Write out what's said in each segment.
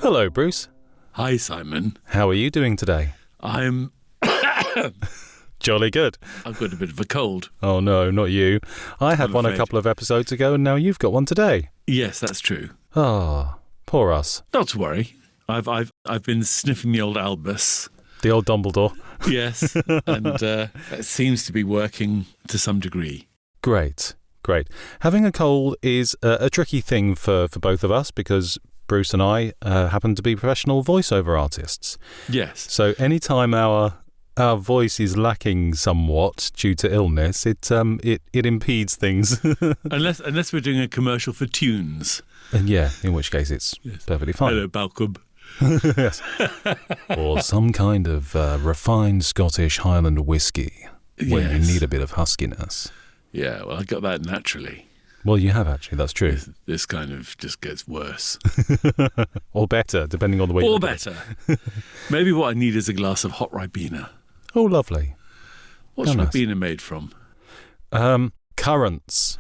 Hello, Bruce. Hi, Simon. How are you doing today? I'm... Jolly good. I've got a bit of a cold. Oh, no, not you. I had one a couple of episodes ago, and now you've got one today. Yes, that's true. Ah, poor us. Not to worry. I've been sniffing the old Albus. The old Dumbledore. Yes, and that seems to be working to some degree. Great. Having a cold is a tricky thing for both of us because Bruce and I happen to be professional voiceover artists. Yes. So anytime our voice is lacking somewhat due to illness, it impedes things. unless we're doing a commercial for tunes. And yeah, in which case it's perfectly fine. Hello, Balcub. Yes. Or some kind of refined Scottish Highland whiskey when you need a bit of huskiness. Yeah, well, I got that naturally. Well, you have actually, that's true. This kind of just gets worse. Or better, depending on the way you look at it. Or better. Maybe what I need is a glass of hot Ribena. Oh, lovely. What's How nice. Ribena made from? Currants.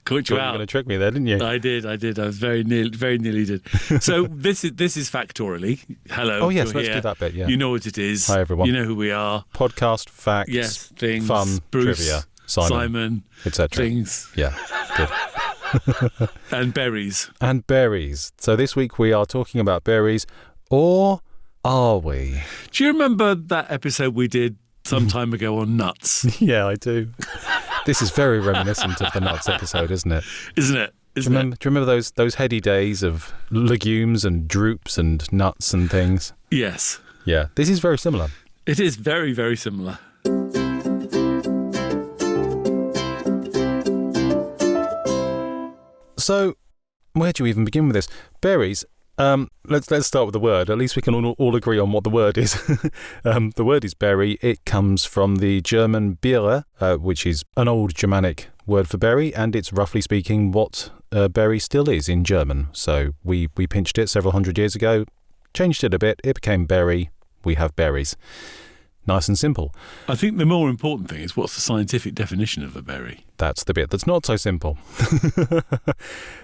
Caught you You were out. going to trick me there, didn't you? I did. I was very nearly did. So this is Factoraly. Hello. Oh, yes, you're let's here. do that bit, yeah. You know what it is. Hi, everyone. You know who we are. Podcast, facts, Yes, things. fun, Bruce, trivia, Simon etc. Things. Yeah, good. And berries. And berries. So this week we are talking about berries, or are we? Do you remember that episode we did some time ago on nuts? Yeah, I do. This is very reminiscent of the nuts episode, isn't it? Isn't it? Do you remember those heady days of legumes and droops and nuts and things? Yes. Yeah, this is very similar. It is very, very similar. So, where do you even begin with this? Berries. Let's start with the word. At least we can all agree on what the word is. The word is berry. It comes from the German Beere, which is an old Germanic word for berry, and it's roughly speaking what berry still is in German. So we pinched it several hundred years ago, changed it a bit, it became berry. We have berries. Nice and simple. I think the more important thing is what's the scientific definition of a berry? That's the bit that's not so simple.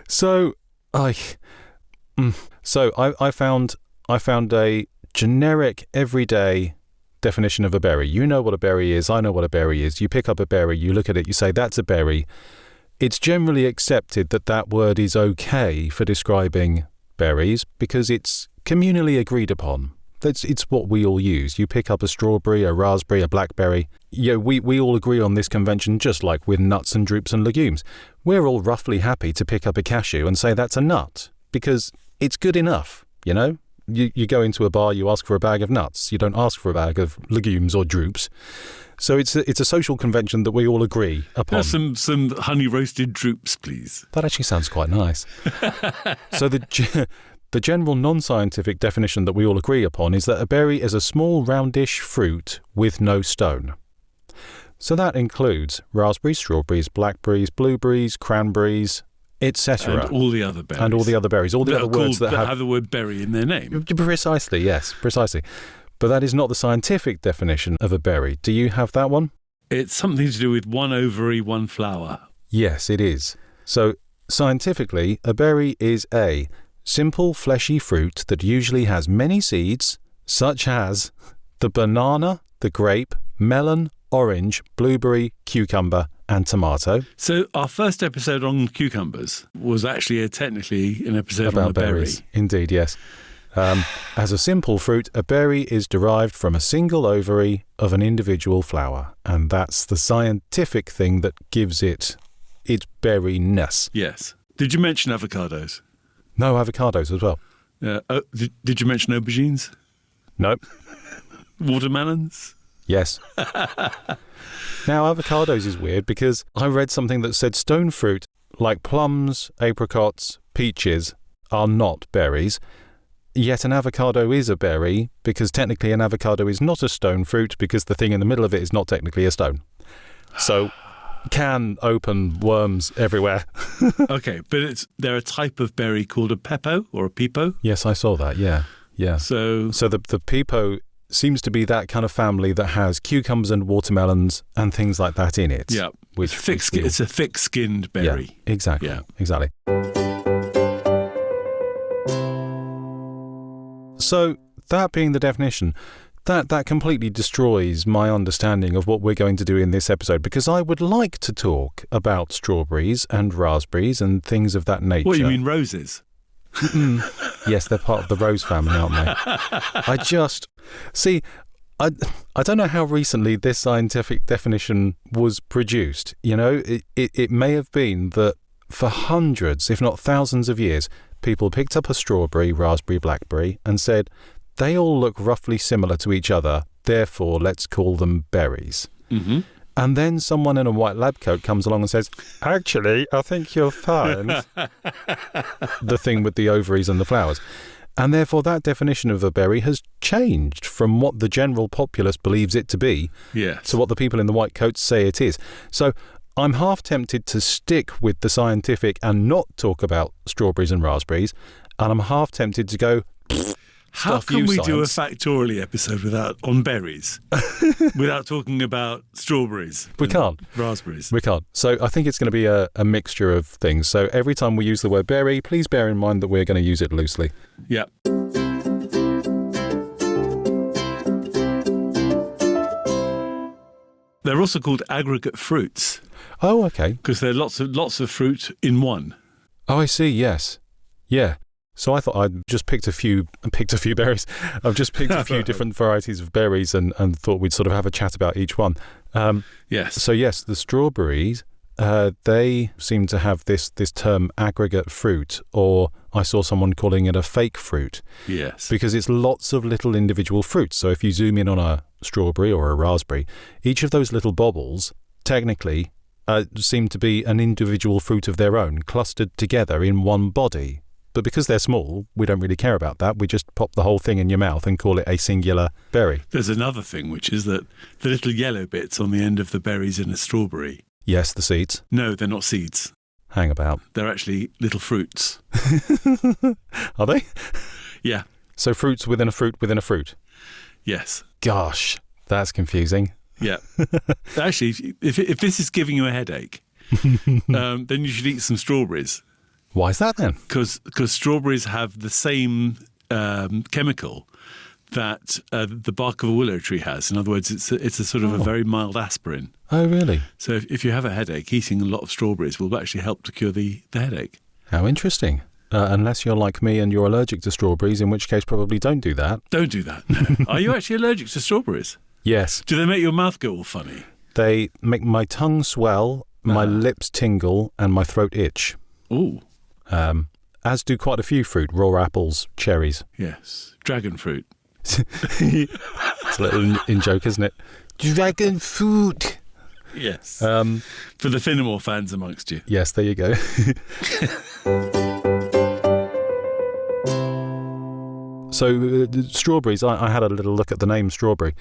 So I found a generic everyday definition of a berry. You know what a berry is, I know what a berry is. You pick up a berry, you look at it, you say that's a berry. It's generally accepted that word is okay for describing berries because it's communally agreed upon. It's what we all use. You pick up a strawberry, a raspberry, a blackberry. We all agree on this convention, just like with nuts and droops and legumes. We're all roughly happy to pick up a cashew and say that's a nut because it's good enough, you know? You go into a bar, you ask for a bag of nuts. You don't ask for a bag of legumes or droops. So it's a social convention that we all agree upon. Some honey roasted droops, please. That actually sounds quite nice. So the general non-scientific definition that we all agree upon is that a berry is a small roundish fruit with no stone. So that includes raspberries, strawberries, blackberries, blueberries, cranberries, etc. And all the other berries. And all the other berries. All the other words that have the word berry in their name. Precisely, yes, precisely. But that is not the scientific definition of a berry. Do you have that one? It's something to do with one ovary, one flower. Yes, it is. So scientifically, a berry is a simple fleshy fruit that usually has many seeds, such as the banana, the grape, melon, orange, blueberry, cucumber, and tomato. So our first episode on cucumbers was actually technically an episode about on a berries. berry. Indeed, yes. As a simple fruit, a berry is derived from a single ovary of an individual flower, and that's the scientific thing that gives it its berryness. Yes. Did you mention avocados? No, avocados as well. Did you mention aubergines? Nope. Watermelons? Yes. Now, avocados is weird because I read something that said stone fruit, like plums, apricots, peaches, are not berries. Yet an avocado is a berry because technically an avocado is not a stone fruit because the thing in the middle of it is not technically a stone. So, can open worms everywhere. Okay, but they're a type of berry called a pepo or a pepo. Yes, I saw that, yeah. So the pepo seems to be that kind of family that has cucumbers and watermelons and things like that in it. Yeah, it's a thick-skinned berry. Yeah, exactly. So that being the definition, that completely destroys my understanding of what we're going to do in this episode, because I would like to talk about strawberries and raspberries and things of that nature. What, you mean roses? Yes, they're part of the rose family, aren't they? I don't know how recently this scientific definition was produced. You know, it may have been that for hundreds, if not thousands of years, people picked up a strawberry, raspberry, blackberry and said, they all look roughly similar to each other, therefore let's call them berries. Mm-hmm. And then someone in a white lab coat comes along and says, actually, I think you'll find the thing with the ovaries and the flowers. And therefore that definition of a berry has changed from what the general populace believes it to be to what the people in the white coats say it is. So I'm half tempted to stick with the scientific and not talk about strawberries and raspberries. And I'm half tempted to go, how can we do a Factoraly episode on berries without talking about strawberries? We can't. Raspberries. We can't. So I think it's going to be a mixture of things. So every time we use the word berry, please bear in mind that we're going to use it loosely. Yeah. They're also called aggregate fruits. Oh, okay. Because there are lots of fruit in one. Oh, I see. Yes. Yeah. So I thought I'd just picked a few berries. I've just picked a few different varieties of berries and thought we'd sort of have a chat about each one. Yes. So yes, the strawberries, they seem to have this term aggregate fruit, or I saw someone calling it a fake fruit. Yes. Because it's lots of little individual fruits. So if you zoom in on a strawberry or a raspberry, each of those little bobbles technically seem to be an individual fruit of their own, clustered together in one body. But because they're small, we don't really care about that. We just pop the whole thing in your mouth and call it a singular berry. There's another thing, which is that the little yellow bits on the end of the berries in a strawberry. Yes, the seeds. No, they're not seeds. Hang about. They're actually little fruits. Are they? Yeah. So fruits within a fruit within a fruit? Yes. Gosh, that's confusing. Yeah. Actually, if this is giving you a headache, then you should eat some strawberries. Why is that then? Because strawberries have the same chemical that the bark of a willow tree has. In other words, it's a sort of a very mild aspirin. Oh, really? So if you have a headache, eating a lot of strawberries will actually help to cure the headache. How interesting. Unless you're like me and you're allergic to strawberries, in which case probably don't do that. Don't do that. No. Are you actually allergic to strawberries? Yes. Do they make your mouth go all funny? They make my tongue swell, my lips tingle, and my throat itch. Ooh. As do quite a few fruit, raw apples, cherries. Yes. Dragon fruit. It's a little in-joke, isn't it? Dragon fruit. Yes. For the Finnemore fans amongst you. Yes, there you go. So strawberries, I had a little look at the name strawberry.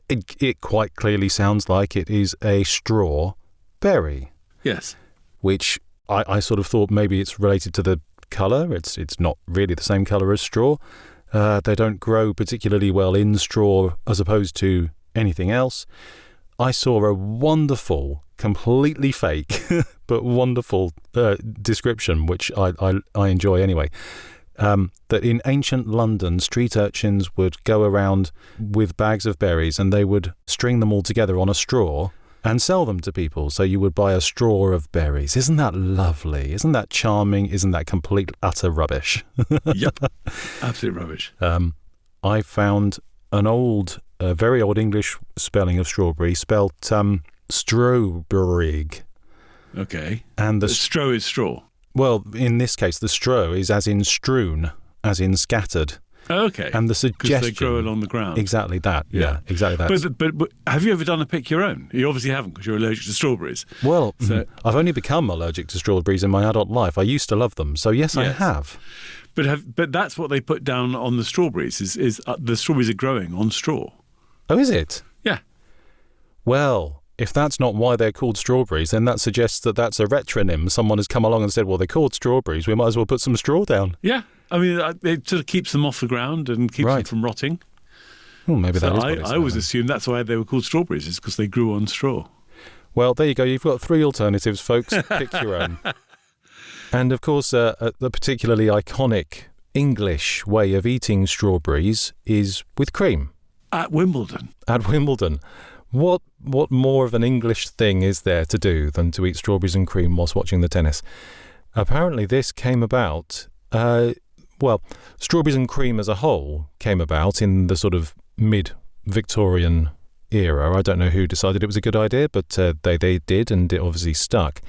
It quite clearly sounds like it is a straw berry. Yes. Which I sort of thought maybe it's related to the colour. It's not really the same colour as straw. They don't grow particularly well in straw as opposed to anything else. I saw a wonderful, completely fake, but wonderful description, which I enjoy anyway. That in ancient London, street urchins would go around with bags of berries and they would string them all together on a straw and sell them to people. So you would buy a straw of berries. Isn't that lovely? Isn't that charming? Isn't that complete, utter rubbish? Yep. Absolute rubbish. I found an very old English spelling of strawberry, spelt strawberry. Okay. And the stro is straw. Well, in this case, the stro is as in strewn, as in scattered. Okay. And the suggestion... Because they grow along the ground. Exactly that. Yeah, exactly that. But have you ever done a pick your own? You obviously haven't because you're allergic to strawberries. Well, I've only become allergic to strawberries in my adult life. I used to love them. So yes. I have. But that's what they put down on the strawberries, is the strawberries are growing on straw. Oh, is it? Yeah. Well, if that's not why they're called strawberries, then that suggests that that's a retronym. Someone has come along and said, well, they're called strawberries. We might as well put some straw down. Yeah. I mean, it sort of keeps them off the ground and keeps them from rotting. Well, maybe that is what I always assumed that's why they were called strawberries, is because they grew on straw. Well, there you go. You've got 3 alternatives, folks. Pick your own. And, of course, the particularly iconic English way of eating strawberries is with cream. At Wimbledon. At Wimbledon. What more of an English thing is there to do than to eat strawberries and cream whilst watching the tennis? Apparently this came about, strawberries and cream as a whole came about in the sort of mid-Victorian era. I don't know who decided it was a good idea, but they did, and it obviously stuck.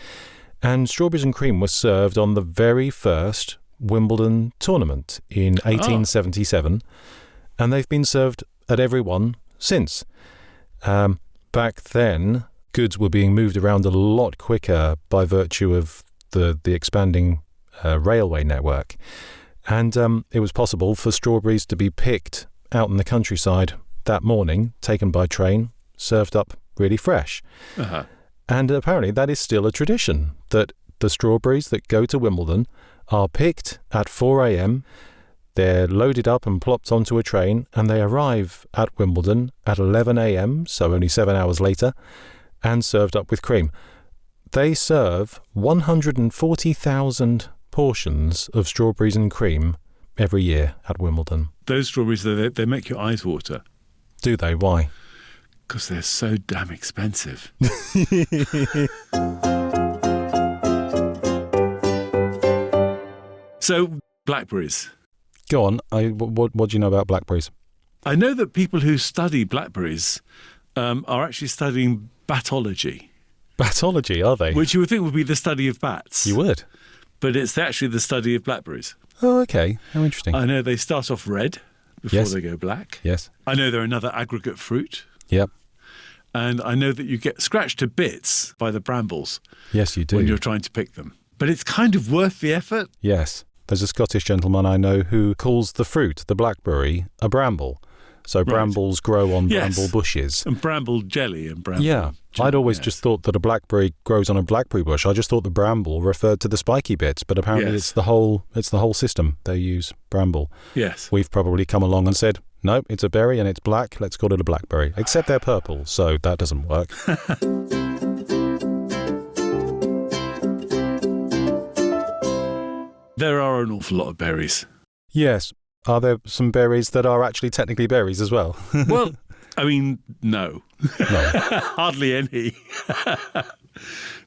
And strawberries and cream were served on the very first Wimbledon tournament in 1877, and they've been served at every one since. Back then, goods were being moved around a lot quicker by virtue of the expanding railway network, and it was possible for strawberries to be picked out in the countryside that morning, taken by train, served up really fresh. Uh-huh. And apparently that is still a tradition, that the strawberries that go to Wimbledon are picked at 4 a.m, they're loaded up and plopped onto a train, and they arrive at Wimbledon at 11 a.m, so only 7 hours later, and served up with cream. They serve 140,000 portions of strawberries and cream every year at Wimbledon. Those strawberries, they make your eyes water. Do they? Why? Because they're so damn expensive. So, blackberries. Go on. What do you know about blackberries? I know that people who study blackberries are actually studying batology. Batology, are they? Which you would think would be the study of bats. You would. But it's actually the study of blackberries. Oh, okay. How interesting. I know they start off red before they go black. Yes. I know they're another aggregate fruit. Yep. And I know that you get scratched to bits by the brambles. Yes, you do. When you're trying to pick them. But it's kind of worth the effort. Yes. There's a Scottish gentleman I know who calls the fruit, the blackberry, a bramble. So brambles grow on bramble bushes. And bramble jelly and bramble. Yeah. Jelly, I'd always just thought that a blackberry grows on a blackberry bush. I just thought the bramble referred to the spiky bits, but apparently it's the whole system. They use bramble. Yes. We've probably come along and said, no, it's a berry and it's black, let's call it a blackberry. Except they're purple, so that doesn't work. There are an awful lot of berries. Yes. Are there some berries that are actually technically berries as well? Well, I mean, no. No. Hardly any.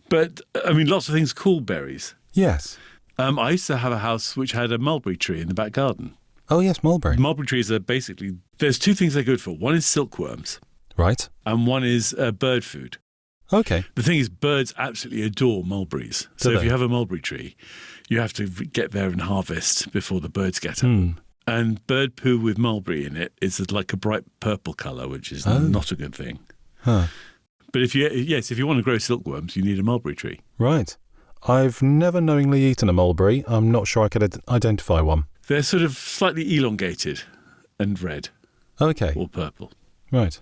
But, I mean, lots of things called berries. Yes. I used to have a house which had a mulberry tree in the back garden. Oh, yes, mulberry. Mulberry trees are basically, there's two things they're good for. One is silkworms. Right. And one is bird food. Okay. The thing is, birds absolutely adore mulberries. So if you have a mulberry tree, you have to get there and harvest before the birds get them. And bird poo with mulberry in it is like a bright purple colour, which is not a good thing. Huh. But if you want to grow silkworms, you need a mulberry tree. Right. I've never knowingly eaten a mulberry. I'm not sure I could identify one. They're sort of slightly elongated and red. Okay. Or purple. Right.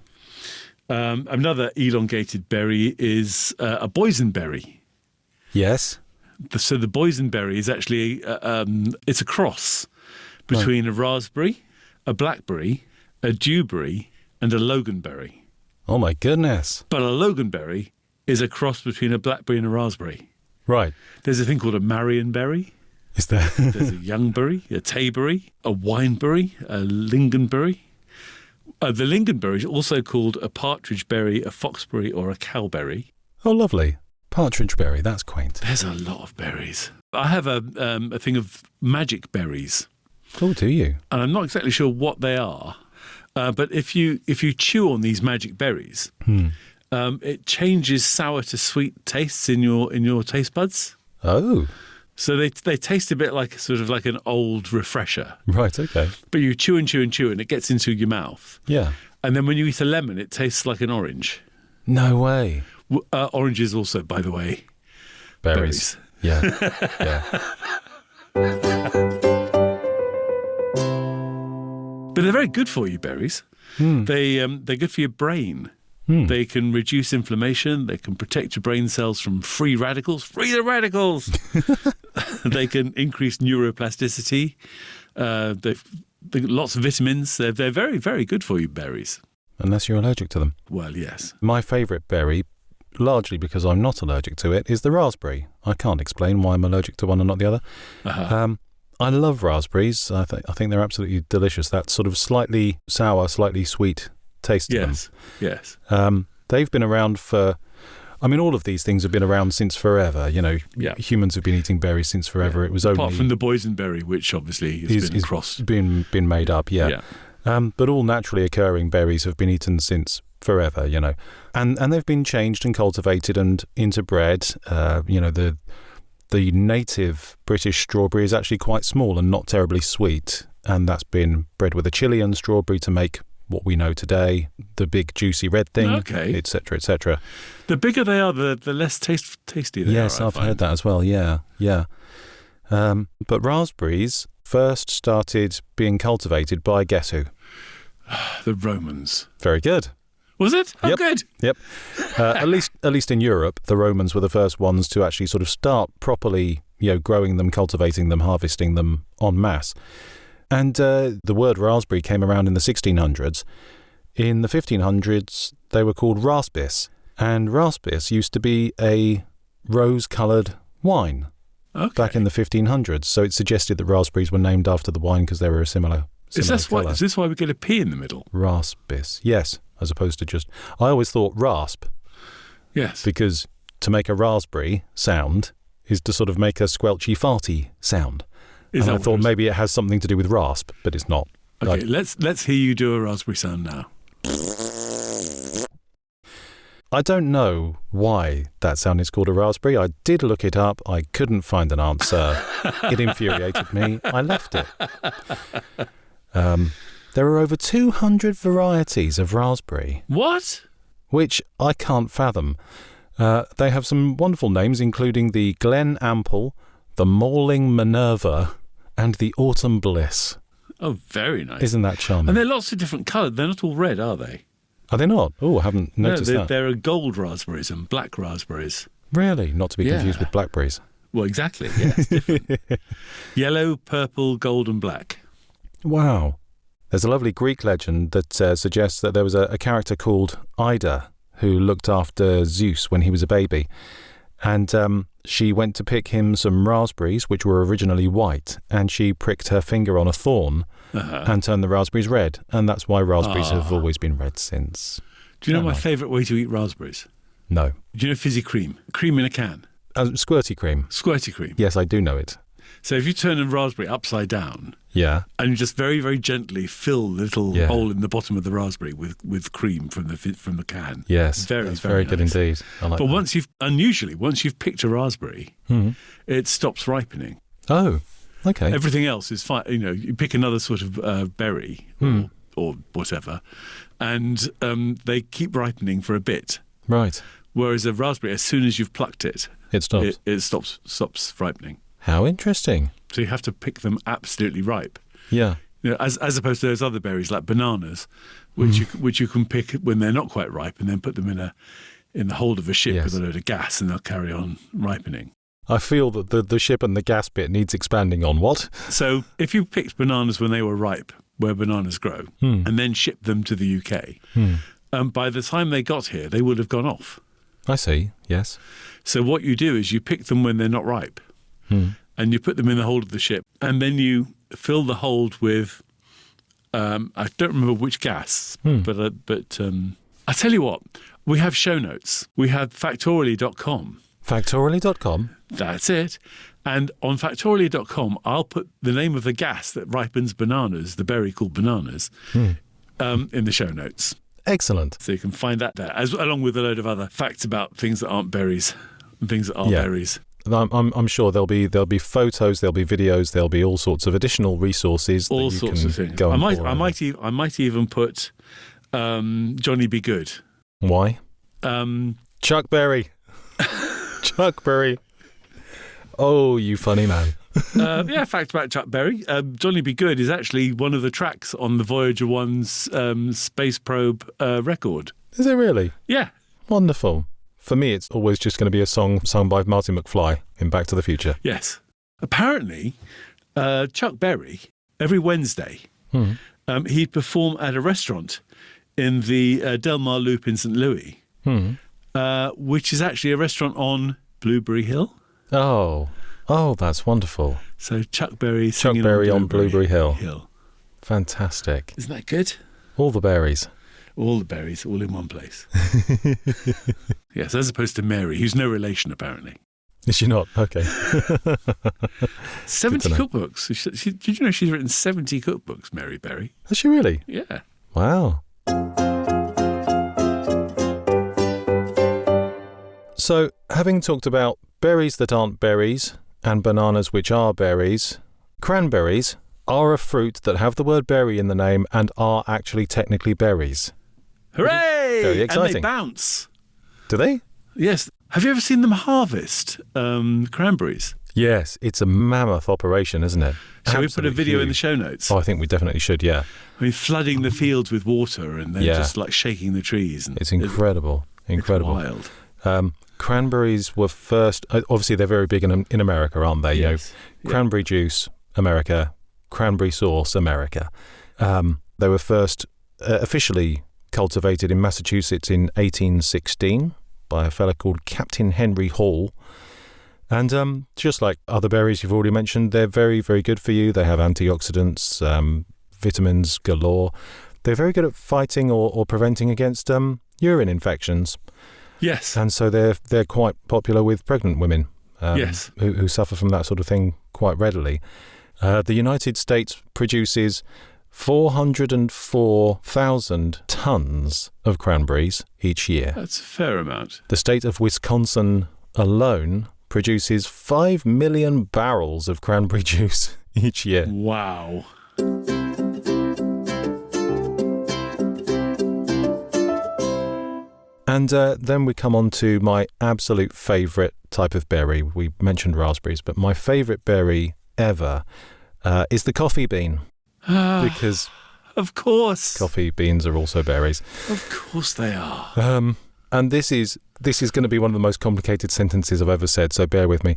Another elongated berry is a boysenberry. Yes. So the boysenberry is actually, it's a cross between a raspberry, a blackberry, a dewberry, and a loganberry. Oh, my goodness. But a loganberry is a cross between a blackberry and a raspberry. Right. There's a thing called a marionberry. Is there? There's a youngberry, a tayberry, a wineberry, a lingonberry. The lingonberry is also called a partridge berry, a foxberry, or a cowberry. Oh, lovely. Partridge berry, that's quaint. There's a lot of berries. I have a thing of magic berries. Oh, do you? And I'm not exactly sure what they are. But if you chew on these magic berries, it changes sour to sweet tastes in your taste buds. Oh. So they taste a bit like sort of like an old refresher. Right, okay. But you chew and chew and chew and it gets into your mouth. Yeah. And then when you eat a lemon, it tastes like an orange. No way. Oranges also, by the way. Berries. Yeah. Yeah. But they're very good for you, berries. They're good for your brain. They can reduce inflammation. They can protect your brain cells from free radicals. Free the radicals! They can increase neuroplasticity. They've lots of vitamins. They're very, very good for you, berries. Unless you're allergic to them. Well, yes. My favourite berry, largely because I'm not allergic to it, is the raspberry. I can't explain why I'm allergic to one and not the other. Uh-huh. I love raspberries. I think they're absolutely delicious. That sort of slightly sour, slightly sweet taste to them. Yes. They've been around for... I mean, all of these things have been around since forever. Humans have been eating berries since forever. It was apart from the boysenberry, which obviously has been crossed. Been made up, yeah. But all naturally occurring berries have been eaten since forever, and they've been changed and cultivated and into bread. The native British strawberry is actually quite small and not terribly sweet, and that's been bred with a Chilean strawberry to make what we know today, the big juicy red thing, etc., etc. The bigger they are, the less tasty they are. Yes, I've heard that as well. Yeah. But raspberries first started being cultivated by, guess who? The Romans. Very good. Was it? Oh, yep. Good. Yep. At least in Europe, the Romans were the first ones to actually sort of start properly, growing them, cultivating them, harvesting them en masse. And the word raspberry came around in the 1600s. In the 1500s, they were called raspis. And raspis used to be a rose-coloured wine back in the 1500s. So it suggested that raspberries were named after the wine because they were a similar colour. Is this why we get a P in the middle? Raspis, yes, as opposed to just... I always thought rasp. Yes. Because to make a raspberry sound is to sort of make a squelchy, farty sound. And I thought maybe it has something to do with rasp, but it's not. Okay, let's hear you do a raspberry sound now. I don't know why that sound is called a raspberry. I did look it up. I couldn't find an answer. It infuriated me. I left it. There are over 200 varieties of raspberry. What? Which I can't fathom. They have some wonderful names, including the Glen Ample, the Malling Minerva, and the Autumn Bliss. Oh, very nice. Isn't that charming? And they're lots of different colours. They're not all red, are they? Are they not? Oh, I haven't noticed that. There are gold raspberries and black raspberries. Really? Not to be confused with blackberries. Well, exactly, yes. Different. Yellow, purple, gold and black. Wow. There's a lovely Greek legend that suggests that there was a character called Ida who looked after Zeus when he was a baby. And she went to pick him some raspberries, which were originally white, and she pricked her finger on a thorn and turned the raspberries red. And that's why raspberries have always been red since. Do you know my favourite way to eat raspberries? No. Do you know fizzy cream? Cream in a can. Squirty cream. Squirty cream. Yes, I do know it. So if you turn a raspberry upside down, and you just very, very gently fill the little hole in the bottom of the raspberry with cream from the can. Yes, very, that's very good nice. Indeed. I like but that. once you've picked a raspberry, it stops ripening. Oh, okay. Everything else is fine. You pick another sort of berry or whatever, and they keep ripening for a bit. Right. Whereas a raspberry, as soon as you've plucked it, it stops. It stops ripening. How interesting. So you have to pick them absolutely ripe. Yeah. As opposed to those other berries like bananas, which you can pick when they're not quite ripe and then put them in the hold of a ship with a load of gas and they'll carry on ripening. I feel that the ship and the gas bit needs expanding on. What? So if you picked bananas when they were ripe, where bananas grow, and then shipped them to the UK, by the time they got here, they would have gone off. I see, yes. So what you do is you pick them when they're not ripe. And you put them in the hold of the ship, and then you fill the hold with, I don't remember which gas, but I tell you what, we have show notes. We have Factoraly.com. Factoraly.com? That's it. And on Factoraly.com, I'll put the name of the gas that ripens bananas, the berry called bananas, in the show notes. Excellent. So you can find that there, along with a load of other facts about things that aren't berries and things that are berries. I'm sure there'll be photos, there'll be videos, there'll be all sorts of additional resources. All sorts of things. I might even put Johnny Be Good. Why? Chuck Berry. Chuck Berry. Oh, you funny man. Fact about Chuck Berry. Johnny Be Good is actually one of the tracks on the Voyager 1's space probe record. Is it really? Yeah. Wonderful. For me, it's always just going to be a song sung by Marty McFly in Back to the Future. Yes. Apparently, Chuck Berry, every Wednesday, he'd perform at a restaurant in the Del Mar Loop in St. Louis, which is actually a restaurant on Blueberry Hill. Oh. Oh, that's wonderful. So Chuck Berry Chuck singing Berry on Blueberry Hill. Fantastic. Isn't that good? All the berries. All the berries, all in one place. Yes, as opposed to Mary, who's no relation, apparently. Is she not? Okay. 70 cookbooks. Did you know she's written 70 cookbooks, Mary Berry? Has she really? Yeah. Wow. So, having talked about berries that aren't berries and bananas which are berries, cranberries are a fruit that have the word berry in the name and are actually technically berries. Hooray! Very exciting. And they bounce. Do they? Yes. Have you ever seen them harvest cranberries? Yes, it's a mammoth operation, isn't it? Shall we put a video in the show notes? Oh, I think we definitely should, yeah. I mean, flooding the fields with water and then just like shaking the trees. And it's incredible. Incredible. It's wild. Cranberries were first, obviously they're very big in America, aren't they? Yes. Cranberry juice, America. Cranberry sauce, America. They were first officially cultivated in Massachusetts in 1816 by a fellow called Captain Henry Hall. And just like other berries you've already mentioned, they're very, very good for you. They have antioxidants, vitamins galore. They're very good at fighting or preventing against urine infections. Yes. And so they're quite popular with pregnant women yes. who suffer from that sort of thing quite readily. The United States produces 404,000 tons of cranberries each year. That's a fair amount. The state of Wisconsin alone produces 5 million barrels of cranberry juice each year. Wow. And then we come on to my absolute favourite type of berry. We mentioned raspberries, but my favourite berry ever is the coffee bean. Because of course, coffee beans are also berries. Of course they are. And this is going to be one of the most complicated sentences I've ever said, so bear with me.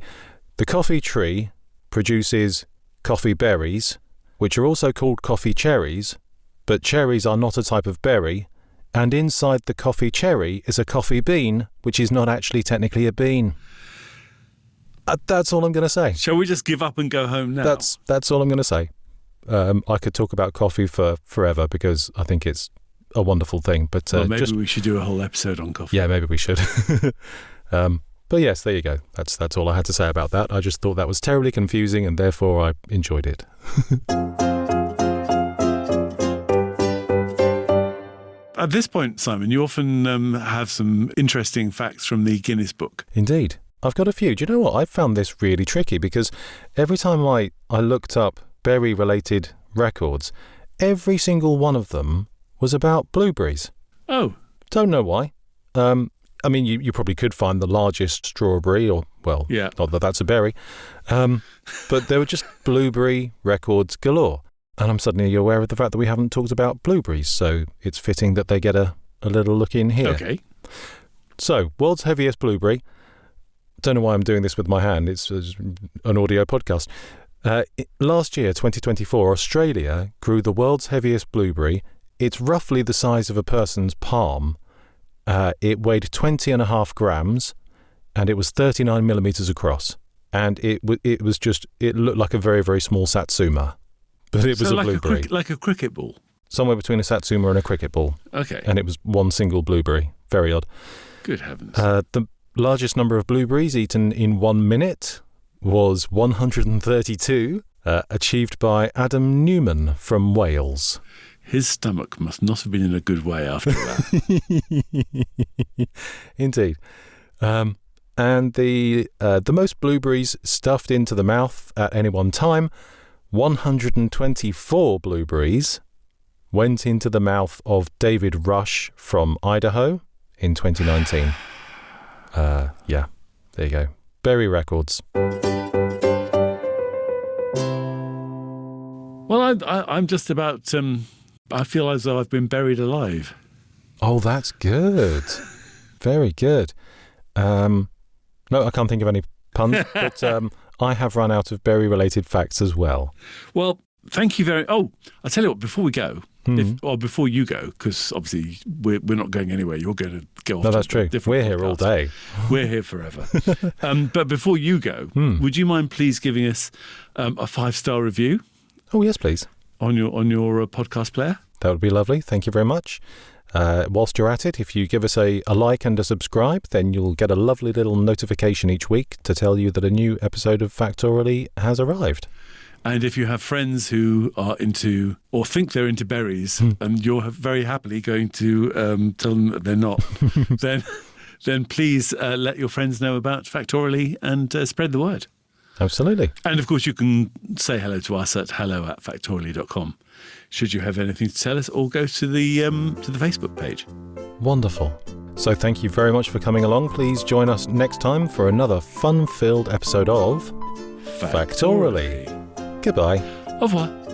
The coffee tree produces coffee berries, which are also called coffee cherries, but cherries are not a type of berry, and inside the coffee cherry is a coffee bean, which is not actually technically a bean. That's all I'm going to say. Shall we just give up and go home now? That's all I'm going to say. I could talk about coffee for forever because I think it's a wonderful thing. But maybe we should do a whole episode on coffee. Yeah, maybe we should. But yes, there you go. That's all I had to say about that. I just thought that was terribly confusing and therefore I enjoyed it. At this point, Simon, you often have some interesting facts from the Guinness Book. Indeed. I've got a few. Do you know what? I found this really tricky because every time I looked up berry-related records, every single one of them was about blueberries. Oh. Don't know why. I mean, you probably could find the largest strawberry not that that's a berry. But there were just blueberry records galore. And I'm suddenly aware of the fact that we haven't talked about blueberries, so it's fitting that they get a little look in here. Okay. So, world's heaviest blueberry. Don't know why I'm doing this with my hand. It's an audio podcast. Last year, 2024, Australia grew the world's heaviest blueberry. It's roughly the size of a person's palm. It weighed 20.5 grams, and it was 39 millimeters across. And it looked like a very, very small satsuma. But it was a blueberry. Like a cricket ball? Somewhere between a satsuma and a cricket ball. Okay. And it was one single blueberry. Very odd. Good heavens. The largest number of blueberries eaten in 1 minute was 132, achieved by Adam Newman from Wales. His stomach must not have been in a good way after that. Indeed. And the most blueberries stuffed into the mouth at any one time, 124 blueberries went into the mouth of David Rush from Idaho in 2019. There you go. Berry records. Well, I'm just about... I feel as though I've been buried alive. Oh, that's good. Very good. No, I can't think of any puns, but I have run out of berry-related facts as well. Well, thank you very... Oh, I'll tell you what, before we go, or before you go, because obviously we're not going anywhere. You're going to go off. No, to that's true. different We're here all day. We're here forever. But before you go, would you mind please giving us a 5-star review? Oh, yes, please. On your podcast player? That would be lovely. Thank you very much. Whilst you're at it, if you give us a like and a subscribe, then you'll get a lovely little notification each week to tell you that a new episode of Factoraly has arrived. And if you have friends who are into or think they're into berries and you're very happily going to tell them that they're not, then please let your friends know about Factoraly and spread the word. Absolutely. And of course, you can say hello to us at hello@factoraly.com should you have anything to tell us, or go to the Facebook page. Wonderful. So thank you very much for coming along. Please join us next time for another fun-filled episode of Factoraly. Goodbye. Au revoir.